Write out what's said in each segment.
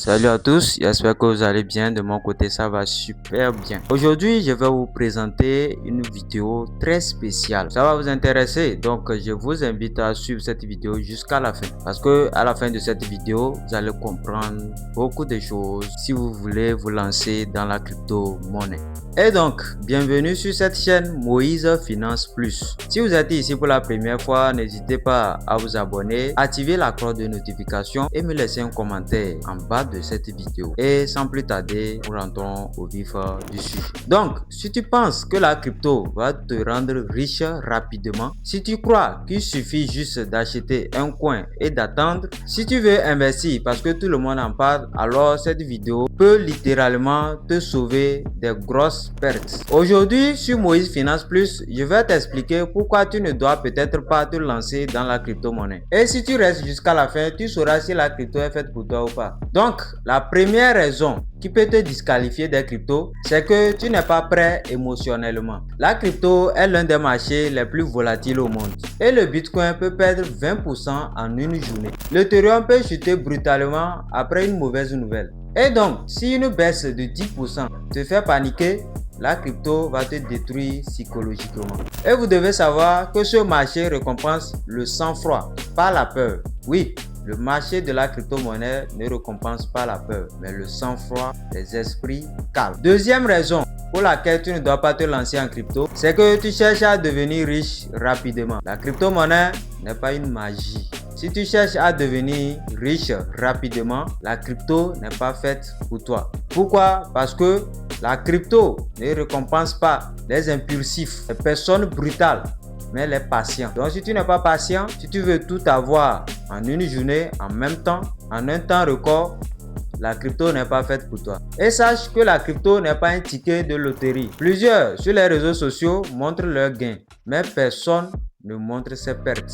Salut à tous, j'espère que vous allez bien. De mon côté, ça va super bien. Aujourd'hui, je vais vous présenter une vidéo très spéciale. Ça va vous intéresser, donc je vous invite à suivre cette vidéo jusqu'à la fin. Parce que à la fin de cette vidéo, vous allez comprendre beaucoup de choses si vous voulez vous lancer dans la crypto-monnaie. Et donc, bienvenue sur cette chaîne Moïse Finance Plus. Si vous êtes ici pour la première fois, n'hésitez pas à vous abonner, activer la cloche de notification et me laisser un commentaire en bas de cette vidéo. Et sans plus tarder, nous rentrons au vif du sujet. Donc, si tu penses que la crypto va te rendre riche rapidement, si tu crois qu'il suffit juste d'acheter un coin et d'attendre, si tu veux investir parce que tout le monde en parle, alors cette vidéo peut littéralement te sauver des grosses pertes. Aujourd'hui, sur Moïse Finance Plus, je vais t'expliquer pourquoi tu ne dois peut-être pas te lancer dans la crypto-monnaie. Et si tu restes jusqu'à la fin, tu sauras si la crypto est faite pour toi ou pas. Donc, la première raison qui peut te disqualifier des cryptos, c'est que tu n'es pas prêt émotionnellement. La crypto est l'un des marchés les plus volatiles au monde. Et le Bitcoin peut perdre 20% en une journée. L'Ethereum peut chuter brutalement après une mauvaise nouvelle. Et donc, si une baisse de 10% te fait paniquer, la crypto va te détruire psychologiquement. Et vous devez savoir que ce marché récompense le sang-froid, pas la peur. Oui, le marché de la crypto-monnaie ne récompense pas la peur, mais le sang-froid, les esprits calmes. Deuxième raison pour laquelle tu ne dois pas te lancer en crypto, c'est que tu cherches à devenir riche rapidement. La crypto-monnaie n'est pas une magie. Si tu cherches à devenir riche rapidement, la crypto n'est pas faite pour toi. Pourquoi? Parce que la crypto ne récompense pas les impulsifs, les personnes brutales, mais les patients. Donc si tu n'es pas patient, si tu veux tout avoir en une journée, en même temps, en un temps record, la crypto n'est pas faite pour toi. Et sache que la crypto n'est pas un ticket de loterie. Plusieurs sur les réseaux sociaux montrent leurs gains, mais personne ne montre ses pertes.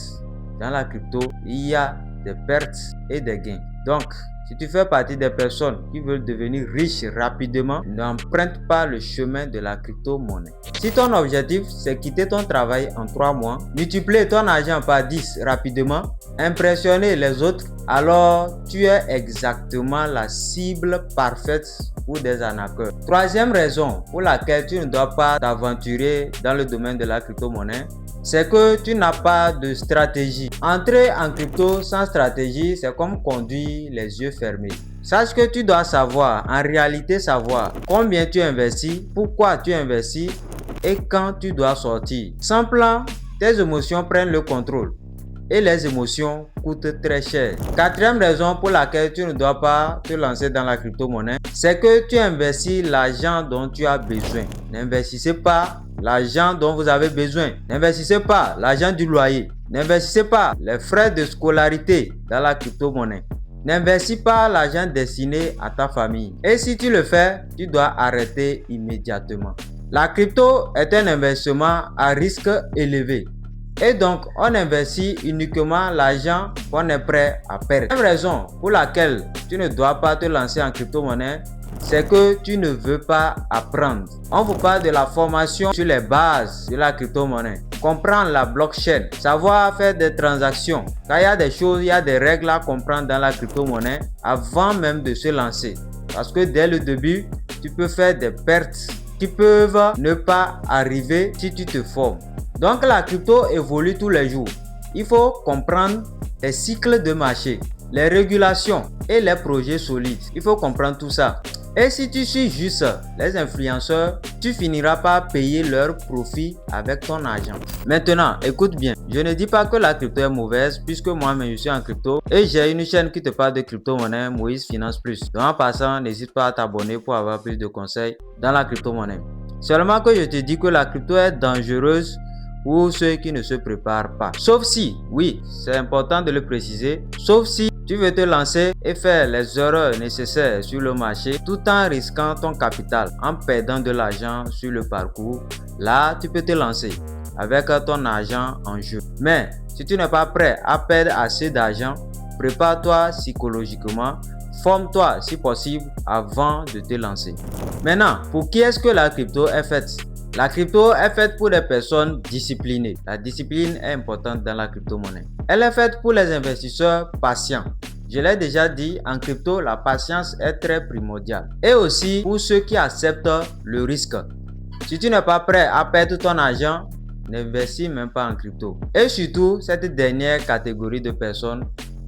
Dans la crypto, il y a des pertes et des gains. Donc, si tu fais partie des personnes qui veulent devenir riches rapidement, n'emprunte pas le chemin de la crypto-monnaie. Si ton objectif, c'est quitter ton travail en 3 mois, multiplier ton argent par 10 rapidement, impressionner les autres, alors tu es exactement la cible parfaite pour des arnaqueurs. Troisième raison pour laquelle tu ne dois pas t'aventurer dans le domaine de la crypto-monnaie, c'est que tu n'as pas de stratégie. Entrer en crypto sans stratégie, c'est comme conduire les yeux fermés. Sache que tu dois savoir, en réalité savoir combien tu investis, pourquoi tu investis et quand tu dois sortir. Sans plan, tes émotions prennent le contrôle et les émotions coûtent très cher. Quatrième raison pour laquelle tu ne dois pas te lancer dans la crypto-monnaie, c'est que tu investis l'argent dont tu as besoin. N'investissez pas l'argent dont vous avez besoin. N'investissez pas l'argent du loyer. N'investissez pas les frais de scolarité dans la crypto-monnaie. N'investis pas l'argent destiné à ta famille. Et si tu le fais, tu dois arrêter immédiatement. La crypto est un investissement à risque élevé. Et donc, on investit uniquement l'argent qu'on est prêt à perdre. La raison pour laquelle tu ne dois pas te lancer en crypto-monnaie, c'est que tu ne veux pas apprendre. On vous parle de la formation sur les bases de la crypto-monnaie. Comprendre la blockchain, savoir faire des transactions. Car il y a des choses, il y a des règles à comprendre dans la crypto-monnaie avant même de se lancer. Parce que dès le début, tu peux faire des pertes qui peuvent ne pas arriver si tu te formes. Donc la crypto évolue tous les jours. Il faut comprendre les cycles de marché, les régulations et les projets solides. Il faut comprendre tout ça. Et si tu suis juste les influenceurs, tu finiras par payer leurs profits avec ton argent. Maintenant, écoute bien. Je ne dis pas que la crypto est mauvaise puisque moi-même je suis en crypto et j'ai une chaîne qui te parle de crypto-monnaie, Moïse Finance Plus. Donc en passant, n'hésite pas à t'abonner pour avoir plus de conseils dans la crypto-monnaie. Seulement que je te dis que la crypto est dangereuse pour ceux qui ne se préparent pas. Sauf si, oui, c'est important de le préciser, sauf si tu veux te lancer et faire les erreurs nécessaires sur le marché tout en risquant ton capital, en perdant de l'argent sur le parcours, là tu peux te lancer avec ton argent en jeu. Mais si tu n'es pas prêt à perdre assez d'argent, prépare-toi psychologiquement, forme-toi si possible avant de te lancer. Maintenant, pour qui est-ce que la crypto est faite? La crypto est faite pour des personnes disciplinées. La discipline est importante dans la crypto-monnaie. Elle est faite pour les investisseurs patients. Je l'ai déjà dit, en crypto, la patience est très primordiale. Et aussi pour ceux qui acceptent le risque. Si tu n'es pas prêt à perdre ton argent, n'investis même pas en crypto. Et surtout, cette dernière catégorie de personnes,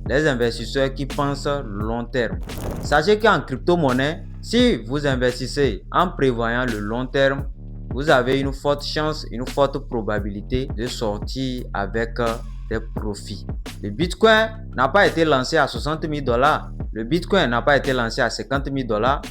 les investisseurs qui pensent long terme. Sachez qu'en crypto-monnaie, si vous investissez en prévoyant le long terme, vous avez une forte chance, une forte probabilité de sortir avec des profits. Le Bitcoin n'a pas été lancé à 60 000 $. Le Bitcoin n'a pas été lancé à 50 000 $.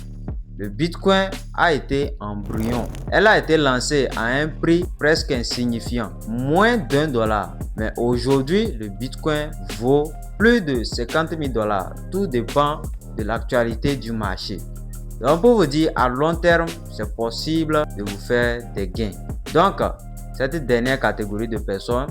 Le Bitcoin a été embryon. Elle a été lancée à un prix presque insignifiant, moins d'$1. Mais aujourd'hui, le Bitcoin vaut plus de 50 000 $. Tout dépend de l'actualité du marché. Donc pour vous dire, à long terme, c'est possible de vous faire des gains. Donc, cette dernière catégorie de personnes,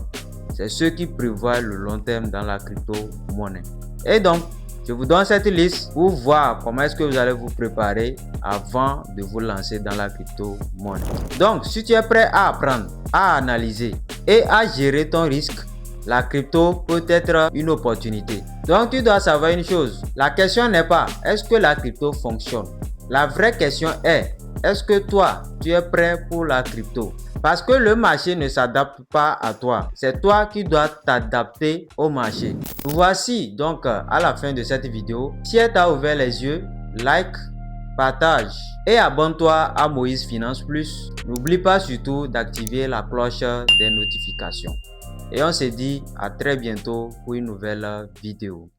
c'est ceux qui prévoient le long terme dans la crypto-monnaie. Et donc, je vous donne cette liste pour voir comment est-ce que vous allez vous préparer avant de vous lancer dans la crypto-monnaie. Donc, si tu es prêt à apprendre, à analyser et à gérer ton risque, la crypto peut être une opportunité. Donc, tu dois savoir une chose. La question n'est pas est-ce que la crypto fonctionne? La vraie question est-ce que toi, tu es prêt pour la crypto? Parce que le marché ne s'adapte pas à toi. C'est toi qui dois t'adapter au marché. Voici donc à la fin de cette vidéo. Si elle t'a ouvert les yeux, like, partage et abonne-toi à Moïse Finance Plus. N'oublie pas surtout d'activer la cloche des notifications. Et on se dit à très bientôt pour une nouvelle vidéo.